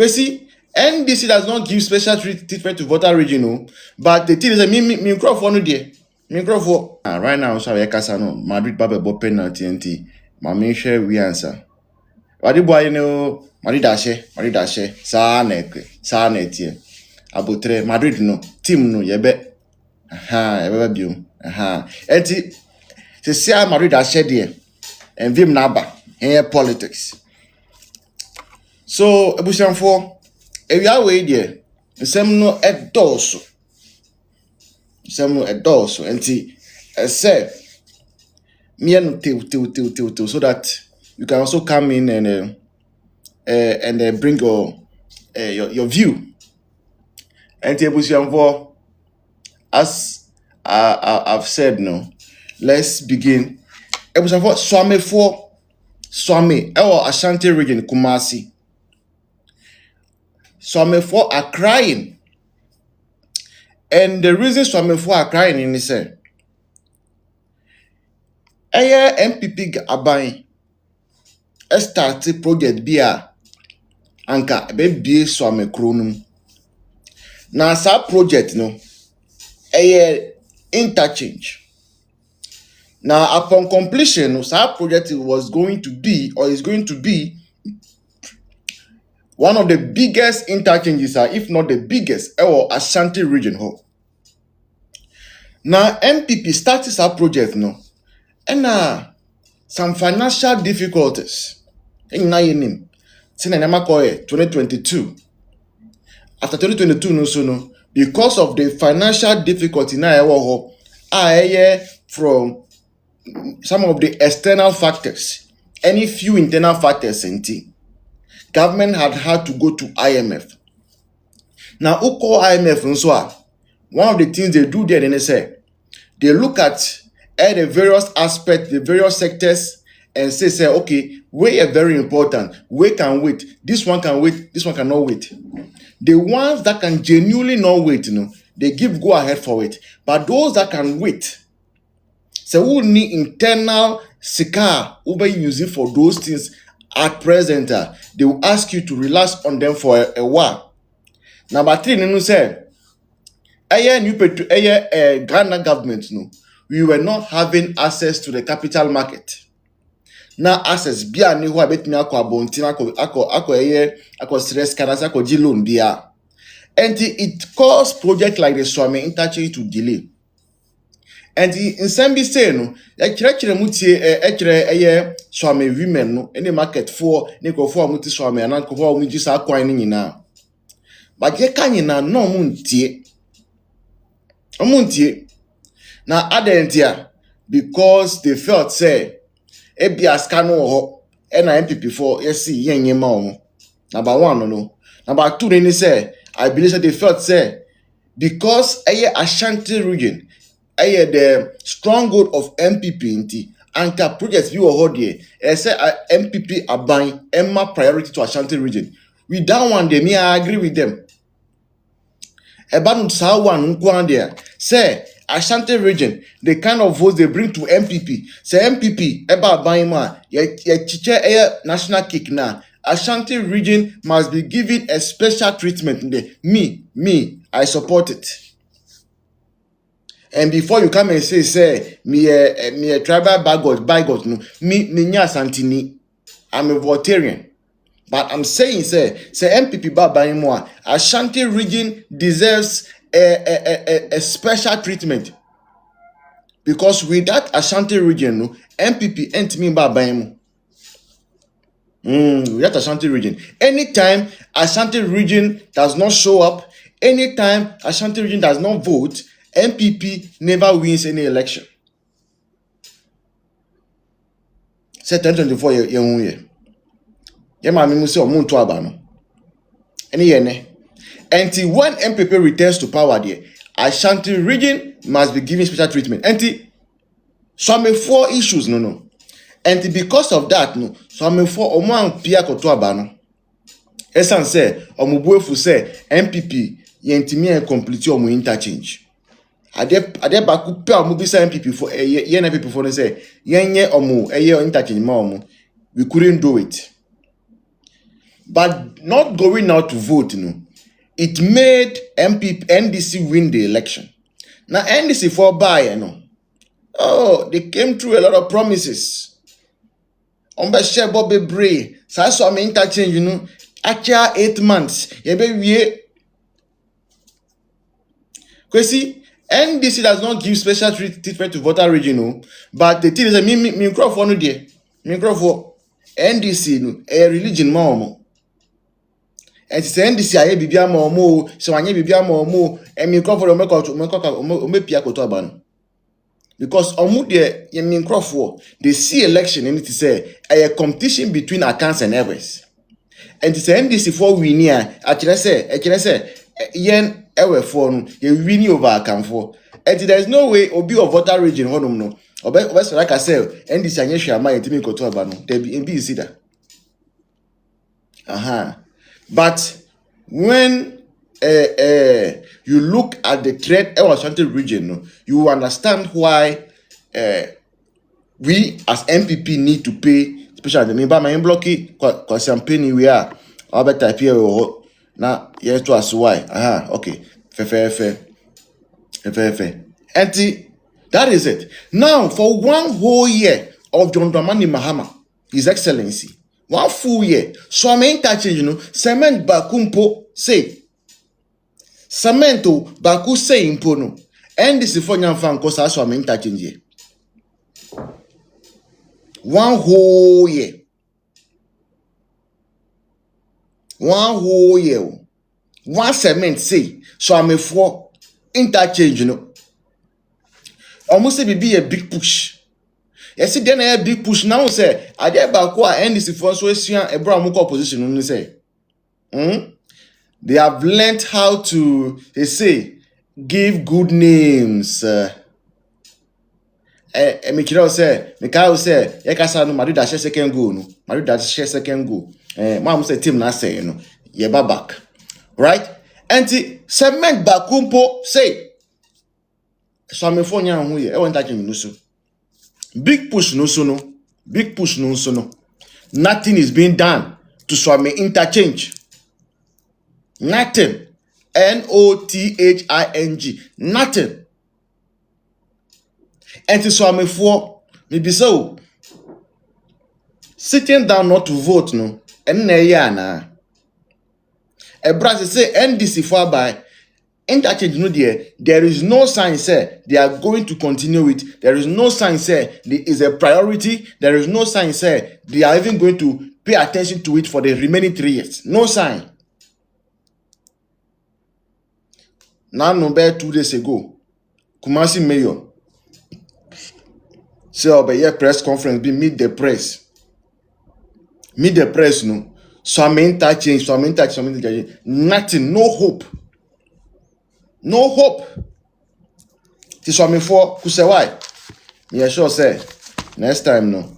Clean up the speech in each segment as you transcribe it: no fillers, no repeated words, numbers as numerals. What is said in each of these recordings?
see, NDC does not give special treatment to Volta region, but the thing is, me crop for no day. Me crop for right now. So Ayɛka Suame Madrid Baba bo penalty NT. My main share we answer. Wadi boy no Madrid dashe. Sa na tie. Abotre Madrid no team no yebe. Yebe biom. Enti se sia Madrid dashe there. And vim naba in politics. So ebusianfo if you are way there, some no edoso. And say me and till so that you can also come in and bring your view. And ebusianfo, as I've said, no, let's begin. Ebusianfo Suame or Ashanti region Kumasi. Suame are crying. And the reason Suame are crying is say, MPP aban started project bia anka be Suame kronum. Now sa project no interchange. Now upon completion, sa project was going to be or is going to be one of the biggest interchanges, if not the biggest, or Ashanti region. Now, MPP started our project, no, and some financial difficulties. In 2022. After 2022, no, because of the financial difficulty now, from some of the external factors, any few internal factors, government had to go to IMF. Now, who call IMF? One of the things they do there, they say, they look at the various aspects, the various sectors, and say, okay, we are very important. We can wait. This one can wait. This one cannot wait. The ones that can genuinely not wait, they give go ahead for it. But those that can wait, so we need internal sika we be using for those things. At present, they will ask you to relax on them for a while. Number 3, you say, Ghana government, we were not having access to the capital market. Now access bia ni ho abetimi akọ abontin akọ stress canasa akọ G loan bia. And it caused project like the Suame interchange to delay. And in some be say no, ekire mutie Suame women no any market for ne ko for muti Suame anan ko for muti sa kwan ni nyina. But ye kan nyina no muntie. Omuntie. Na adentia because they felt say ebia skano ho e na MPP4 yes yenye ma omo. Number 1 no. Number 2 ni say I believe that they felt say because Ashanti region the stronghold of MPP inti anka projects you hold here say MPP aban emma priority to Ashanti region. We don't want them. I agree with them. About sa one nko there say Ashanti region the kind of votes they bring to MPP say MPP eba aban ma ye chiche national cake na Ashanti region must be given a special treatment there. Me I support it. And before you come and say me a tribal bigot no me nya Santini, I'm a Voltarian. But I'm saying say MPP baba mo Ashanti region deserves a special treatment. Because with that Ashanti region no MPP ain't me baba mo. That Ashanti region. Anytime Ashanti region does not show up, anytime Ashanti region does not vote, MPP never wins any election. Say 2024 year. Yema mi say omuntu aba no. Any year ne. Until when MPP returns to power there, Ashanti region must be given special treatment. Until some 4 issues no. And because of that no, some 4 omo ampia koto aba no. Esan say omubuefu say MPP yentimi en complete omo interchange. Ade baku pe omo bi say MPP for ye na MPP for say yenye omo interchange ma omo. We couldn't do it. But not going out to vote, it made NDC win the election. Now NDC for buy, oh, they came through a lot of promises. Share Bobby Bray, so I'm interchange, actually 8 months. Kwesi, NDC does not give special treatment to voter region, but the thing is, me crop for no there. Me crop for NDC, a religion more. And it's NDC, I be more, so I be more, and me crop for me pia koto. Because there, you mean crop for they see election and it is a competition between accounts and errors. And it's NDC for we near, actually say, yen ewe for you win over account for. And there is no way obi of voter region honum no. Obe like I said, NDC anye shama yetimi koto abano. There be see that. But when you look at the threat of Ashanti region, you understand why we as MPP need to pay, especially the member my blocky because campaign we are. I bet type here now. Yes, to us why. Okay. Fair. And that is it. Now for 1 whole year of John Dramani Mahama, His Excellency, 1 full year. So I'm interchange, cement bakumpo say. Cemento baku say impono. And this is for young fan cause so I'm interchange. 1 whole year. 1 whole year. 1 cement say so I'm for interchange, Almost be a big push. Yes, then a big push now say I get back and this for so a brown opposition only say. They have learned how to, they say, give good names. Mikiro say, Mikao say, Ayɛka Suame Madu da second goal, no. Madu da second goal. Mom say team na say, Yeba back. Right? And the cement bakumpo say, Suame for nya hu ye, e won taking no so. Big push no so no. Big push no so no. Nothing is being done to Suame interchange. Nothing. NOTHING. Nothing. And to Suame for maybe so sitting down not to vote no. And na a brother say NDC for by interchange no there is no sign say they are going to continue it. There is no sign say there is a priority. There is no sign say they are even going to pay attention to it for the remaining 3 years. No sign. Now, no 2 days ago, Kumasi Mayor say, "Oh, press conference, be meet the press. Meet the press, no. Some interchange. Nothing, no hope. No hope. This one for who say why? Me sure say next time, no.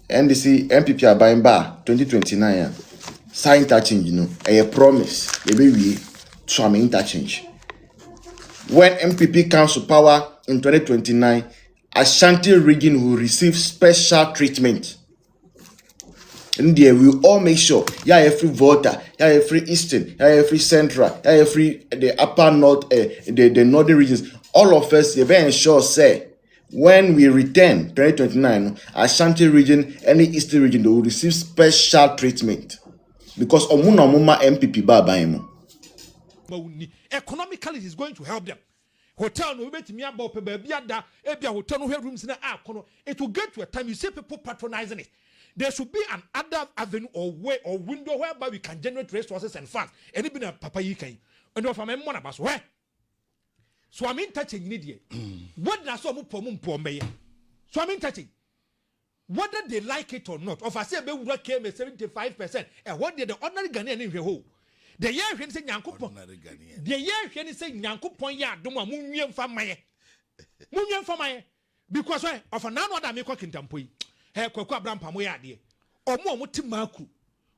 NDC, MPP are buying bar 2029. Sign interchange, a promise. Maybe we some interchange. When MPP comes to power in 2029, Ashanti region will receive special treatment. And there we will all make sure, every voter, every eastern, every central, every the upper north, the northern regions, all of us, they better ensure say when we return 2029, Ashanti region, any eastern region, they will receive special treatment because Omuna MPP Babaimo. Economically, it is going to help them. Hotel no bet me about baby ada ebia hotel no rooms na akono. It will get to a time you see people patronizing it. There should be an other avenue or way or window whereby we can generate resources and funds. And even a papa you can. And if I'm a money about where. So I'm in touching need what na so poor me. So I'm in touching. Whether they like it or not, if I say we came 75%, and what did the ordinary Ghanaian in the whole? The year when say Nyankopon. The year when say Nyankopon ya doma munyen famaye. Munyen famaye. Because why? Of an another that make kintampoi. Hey, Kwakwa Abraham Pamoya de. Omo ti maku.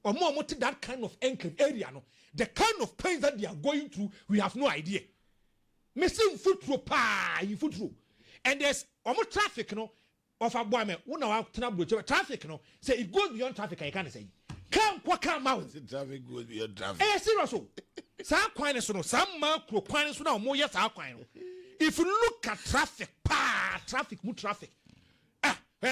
Omo ti that kind of anchored area no. The kind of pains that they are going through, we have no idea. Missing foot through foot through. And there's almost traffic no of a boy me. Una wa traffic no. Say it goes beyond traffic, I can't say. come out. Traffic would be a traffic. Serious. Some coin is no, some macro coin is no more. Yes, coin. If you look at traffic, traffic, traffic.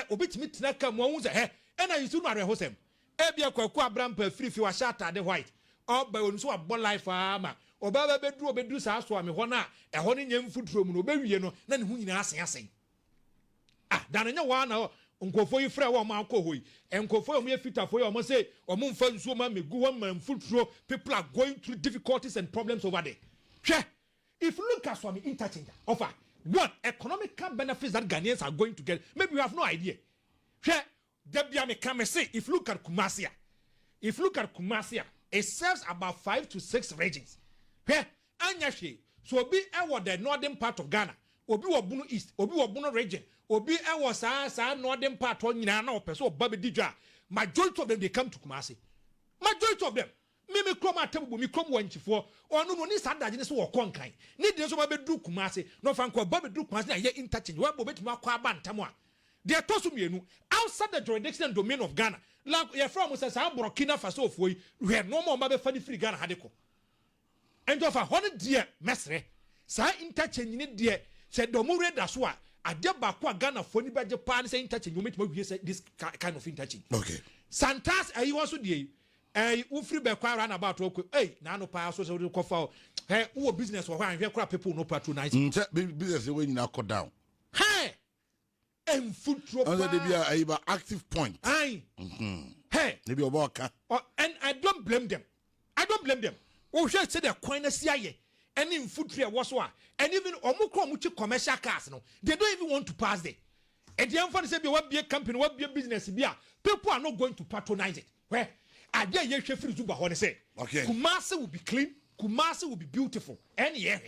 Obit me to come one and I used to marry Hosem. Ebia Kwa Bramper free if you are shot at the white. Or by one so a bon life farmer. Or Baba Bedru Sa Suame, Hona, a honey young food room, no baby, then who in assay. Dana one. Unko for you fra wa manko hoy enko for me fita for you almost say o mo mfa nsuo ma me go man food through people are going through difficulties and problems over there. If you look at Suame Interchange offer one economical benefits that Ghanaians are going to get, maybe you have no idea. Debia me come say if you look at Kumasi, it serves about 5 to 6 regions. Anyashi so be the northern part of Ghana, obi Wabunu East, obi Wabunu region. Obi was sa northern part on Yana or Baby Dija. Majority of them they come to Kumasi. Majority of them. Me come at table, me come one for or no need sad that you walk on kind. Need this Baby do Kumasi, no Franco Baby do Kumasi, and yet Interchange. Where Bobet Makwaban Tamwa. They are Tosumi outside the jurisdiction and domain of Ghana. Like your friend was a Burkina Faso for you. We have no more Baby Funny Free Ghana Hadeko. And of a 100 year mesre, Sa Interchange need dear said Domure Daswa. Adeba kwa Ghana for anybody Japan say Interchange. You make me say this kind of Interchange. Okay. Santas you also the ufri be kwa run about hey na no pa so so kofa hey who business or why people no patronize business when you now cut down. Hey and food drop under the be a active point. Hey Maybe about and I don't blame them. Oh just say the coiners here. And in food tree was one, and even Omukro commercial cars, no, they don't even want to pass there. And the unfunny say, what be a company, what be a business, people are not going to patronize it. Where I dare you, Sheffield Zuba, when I say, okay, Kumasi will be clean, Kumasi will be beautiful, and yeah.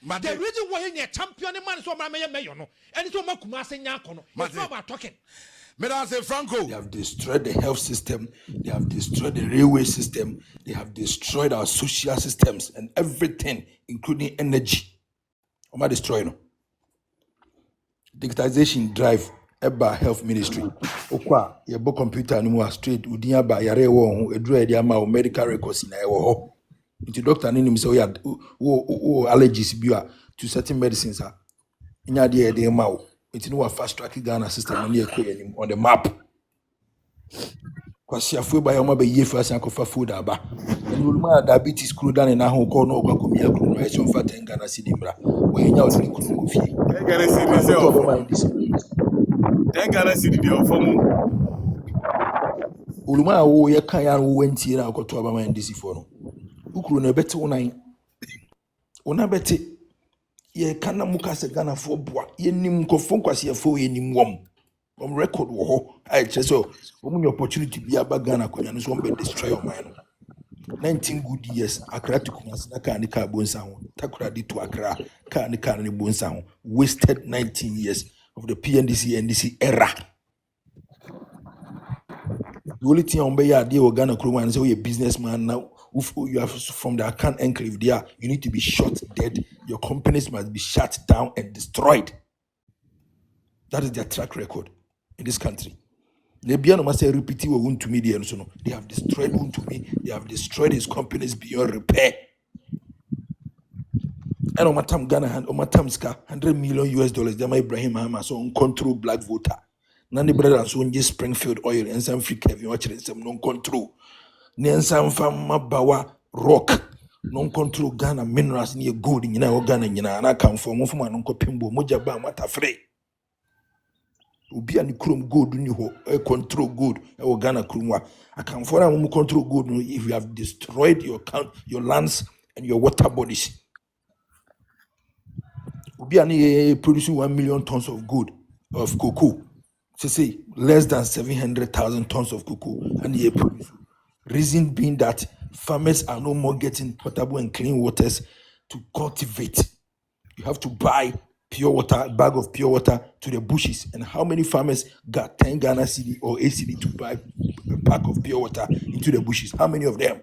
But the reason why you're champion man is what my mayor, no, and it's what Kumasi Yakono. It's not about talking. Madam say Franco. They have destroyed the health system. They have destroyed the railway system. They have destroyed our social systems and everything, including energy. Oma destroying. Digitization drive. Eba health ministry. Okwa yebo computer no more straight. Udinya ba yare wo ho edru edi ama o medical records na e wo ho. Nti doctor ni nim say wo allergies bi a to certain medicines a. Nya de e dey ma wo. It's no fast track Ghana system on the map. Kwasi afu ba yoma be yefu asan kofa food aba. Enuluma diabetes kru dan na ho ko no kwa komia kru no e so fata Ghana city bra. We nya o kru ko fi. Ghana city say o. Ghana city dey o form. Uluma wo ye kan ya wo wenti na akoto aba man disi for no. Ukru no beti wonan. Ona beti ye kana muka se Ghana for boa ye nim kofon kwase ye fo ye nim wom record wo ho ai cheso omunye opportunity bi aba Ghana kwanya no so be destroy your mind 19 good years Accra to Kumasi na kan ni ka bonsa ho takura di to Accra kan ni bonsa ho wasted 19 years of the PNDC NDC era. The only thing on be ya dey Ghana Kroma and say you a businessman now. If you are from the Akan enclave there, you need to be shot dead. Your companies must be shut down and destroyed. That is their track record in this country. They have destroyed Untumi. They have destroyed his companies beyond repair. And Omatam Ghana and Omatamska $100 million. They might Ibrahim Hama so uncontrolled black voter. Nani brother and so Springfield oil and some free Kevin watching some non-control. Nensan fama bawa rock non-control Ghana minerals near gold in Ghana and I come from Mofuma Pimbo Mojaba Matafre. Ubi and Krum gold in you control good or Ghana Krumwa. I come for a control good if you have destroyed your lands and your water bodies. Ubi and producing 1 million tons of gold of cocoa. Say less than 700,000 tons of cocoa and ye produce. Reason being that farmers are no more getting potable and clean waters to cultivate. You have to buy pure water, bag of pure water to the bushes. And how many farmers got 10 Ghana cedi or ACD to buy a pack of pure water into the bushes? How many of them?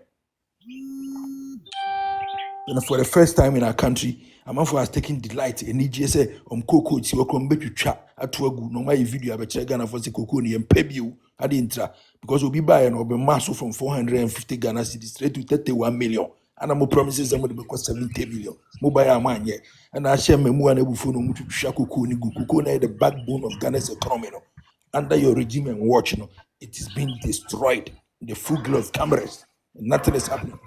And for the first time in our country, Amanfo has taken delight in EJ say cocoa ti wakrom betwitwa atoagu no my video abeche Ghana for say cocoa ni empebio ade intra because obi buy and obi maso from 450 Ghana cedis straight to 31 million and I'm promises somebody because 70 million mo buy amanye and I share memu and ebufu no mutwitwa cocoa ni gu cocoa na the backbone of Ghana's economy no under your regime and watch no it is being destroyed in the full glow of cameras and nothing is happening.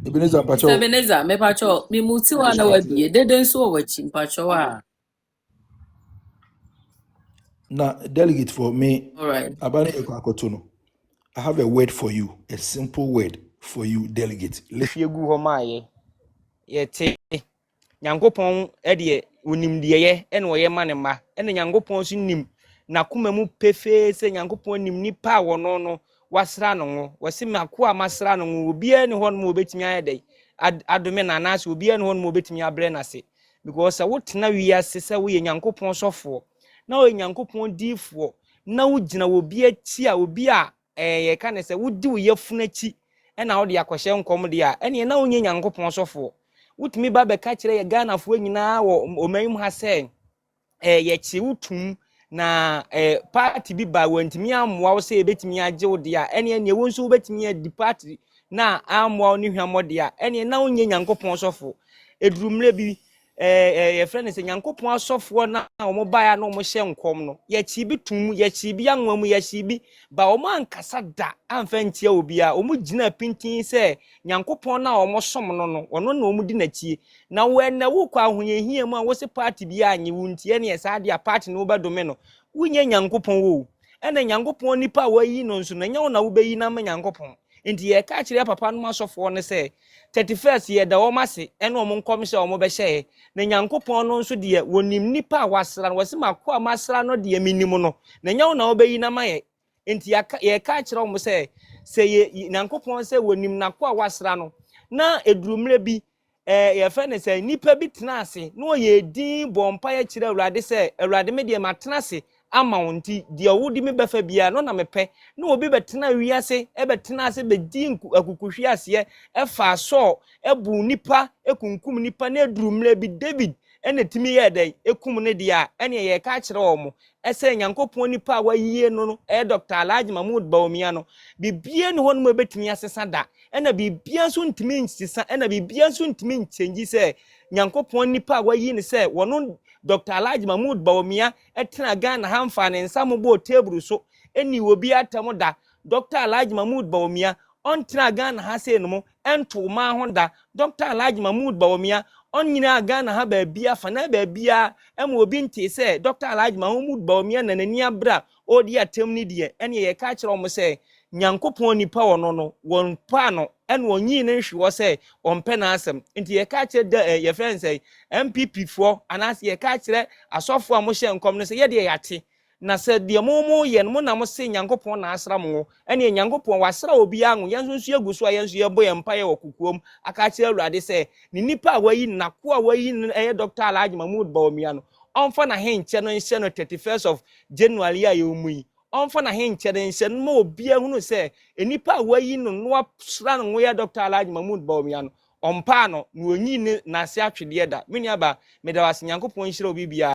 Ebenezer Pacho. Ebenezer, me pacho, mi muti wa na wabiye. Dede nso wachi pacho wa. Now, delegate for me, All right. Abani Ekwakotono. I have a word for you, a simple word for you, delegate. If you go home, ye Nyankopon de unimdeɛ ye ɛna ɔyɛ ma ne ma ɛna Nyankopon so nim na kuma mu pefe sɛ Nyankopon nim nipa wɔ no no wasra no ngo wasi mako a masra no ngo obi ani hɔ no obetimi ayɛ dɛ adome na na obi ani hɔ no obetimi abrɛ na se because wotena wiase sɛ wo yɛ Nyankopon sɔfo na wo yɛ Nyankopon diifo na wo gyina obi akyi a obi a yɛ ka ne sɛ wodi wo yɛfunu akyi ɛna wo de akɔhyɛ nkom de a ɛne na wo nyɛ Nyankopon sɔfo wutumi ba be ka kire ye Ghana fo nyina wo omanum ha se ye chi wutum na party bi ba wantimi amwa wo se ebetimi agye wo de a ene wo nso betimi adi party na amwa wo ne hwamode a ene na wonye Nyankopon sofo edurumle bi ye friend se Nyankopon asofo na wo ba ya na wo hye nkom no ye chi bi tum ye chi bi anwa mu ye chi bi ba wo ankasa da amfa ntia obi a wo gina pintin se Nyankopon na wo som no no ono na wo di na chie na wo na wo kwa ahonye hia mu a wo se party bi anye wo ntie ne sa dia party no ba dome no wonye Nyankopon wo ena Nyankopon nipa wayi no nso na nya wo na wo beyi na ma Nyankopon enti ye ka kire papa no masofo ne se 31st ye da wo mase ena wo nkom se wo be hye na Nyankopon no nso de wonim nipa wasra no wose makwa masra no de minim no na nya wo na wo beyi na ma ye enti ye ka kire wo se ye Nyankopon se wonim na kwa wasra no na edurumre bi ye fa ne se nipa bi tena ase no ye din bompa ye kire awurade se awurade me de matena ase ama wonti de wodi me befa bia no na mepe na obi betena wiase betena ase be din akukuhwe ase fa so ebu nipa ekunkum nipa na edurumre bi David ene timi ye dai ekum ne dia ene ye ka kire wo mo ese Nyankopon nipa wayiye no no Dr. Alhaji Mahmoud Bawumia no bibie ne ho no betimi asesa da ena bibia so ntimi nsesa ena bibia so ntimi nchange se Nyankopon nipa wayi ne se wono Dr. Alhaji Mahmoud Bawumia etena Ghana hamfa ne nsambo table so eni obi atam da Dr. Alhaji Mahmoud Bawumia ontena Ghana ha se no mo ento ma ho da Dr. Alhaji Mahmoud Bawumia onyina Ghana ha ba bia fa na ba bia em obi nte se Dr. Alhaji Mahmoud Bawumia na nani abra odi atem ni de ene ye ka kire mo se Nyankopon nipa wono no won pa no ene onyi ne hwe wo se ompe na asem nti ye ka kire da ye friend say MPP fo anas ye ka kire asofo a mo hye nkom no se ye de yate na se de momo ye no na mo se Nyankopon na asra mo ene Nyankopon wasra obi anwo yenso aguso a yenso ye boye mpa ye wokukuom aka kire awurade se ni nipa wayi na ko a wayi Dr. Alhaji Mahmoud Bawumia no onfa na henche no nche no 31st of January a ye omui onfa na henche no nche no mo obi ahunu se enipa wayi no no asra no ye Dr. Alhaji Mahmoud Bawumia no ompa no no onyi ne na se atwede da meni aba me da was Nyankopon hire obi bia